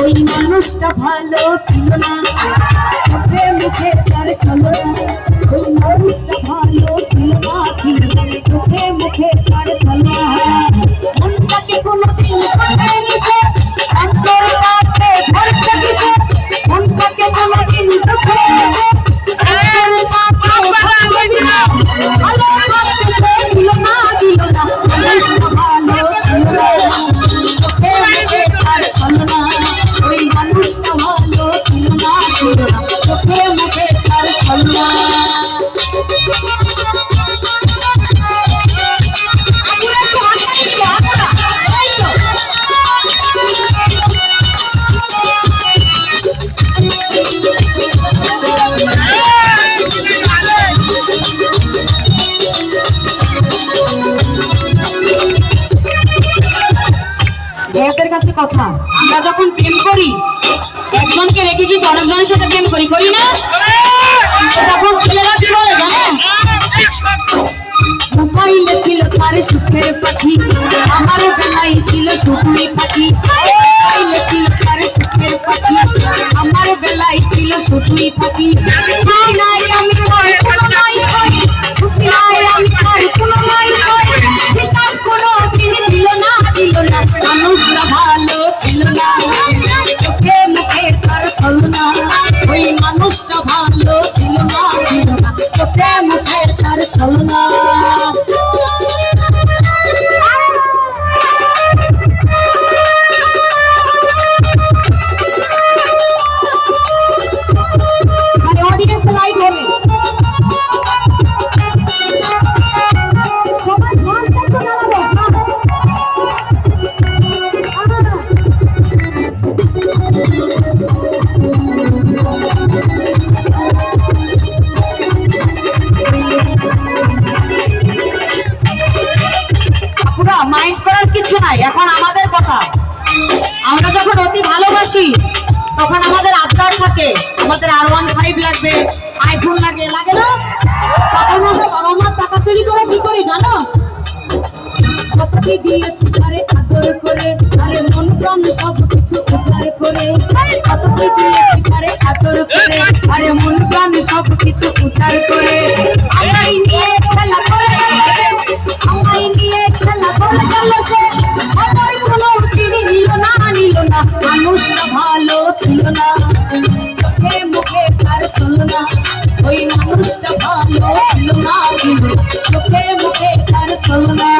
ওই মানুষটা ভালো ছিল না, মুখে মুখে তার চলো না। ওই মানুষটা ভালো ছিল না, মুখে মুখে তার চলো না। মনটাকে কোনোদিন কোথায় মিশে অন্তর রাতে ধরতে দিছে, মনটাকে কোনোদিন কোথায় মিশে ভালো রাখতে সে দিল না, দিল না। মানুষটা ভালো ছিল না, মুখে মুখে তার চলো না। ওই মানুষটা ভালো ছিল না, ছিল না, মুখে মুখে তার চলো না। ভাইয়াদের কাছে কথা, আমরা যখন প্রেম করি একজনকে রেখে কিন্তু অনেকজনের সাথে প্রেম করি, করি না? তখন ছেলেরা কি বলে জানেন? মোবাইলে ছিল তার সুখের পাখি, আমার বেলায় ছিল শুধুই পাখি। মোবাইলে ছিল তার সুখের পাখি, আমার বেলায় ছিল শুধুই পাখি। নাই আমি তার কোনো নাই কই, খুশি নাই আমি তার কোনো নাই কই। হিসাব কোনো দিন দিল না, দিল না। মানুষটা ভালো ছিল না, চোখে মুখে তার চলো না। ওই মানুষটা ভালো ছিল না, ছিল না, চোখে মুখে তার চলো না। মাইন্ড করার কিছু নাই। এখন আমাদের কথা, আমরা যখন অতি ভালোবাসি তখন আমাদের আবদার থাকে, আমাদের R15 লাগবে, আইফোন লাগে, লাগে না? তখন আমরা বাবা মার টাকা চুরি করে কি করি জানো? কতটি দিয়েছি তারে আদর করে, আরে মন প্রাণ সব কিছু উজাড় করে। কতটি দিয়েছি তারে আদর করে, আরে মন প্রাণ সব কিছু উজাড় করে। আমায় নিয়ে খেলা করে গেল সে, আমায় নিয়ে খেলা করে গেল সে। আমার কোনো দিন নিল না, নিল না। মানুষটা ভালো ছিল না, চোখে মুখে তার চলো না। ওই মানুষটা ভালো ছিল না, ছিল না, চোখে মুখে তার চলো না।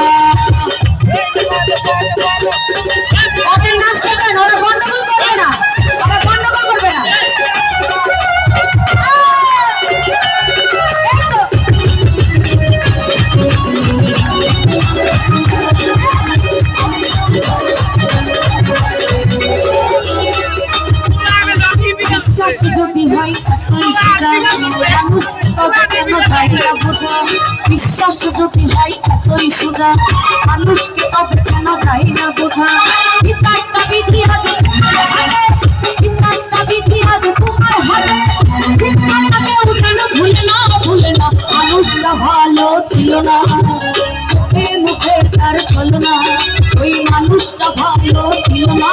ওদের নাচ করবেন, ওরা গন্ডগোল করবে না, ওরা গন্ডগোল করবে না। বিশ্বাস যদি হয় এতই সোজা, মানুষকে তবে কেন যায় না বোঝা। বিশ্বাস যদি হয় এতই সোজা, মানুষকে তবে কেন যায় না বোঝা। বিচারটা বিধি আছে তোমার হাতে, বিচারটা বিধি আছে তোমার হাতে। বিচারটাকে উঠানো ভুলে না, ভুলে না। মানুষটা ভালো ছিল না, চোখে মুখে তার চলো না। ওই মানুষটা ভালো ছিল না।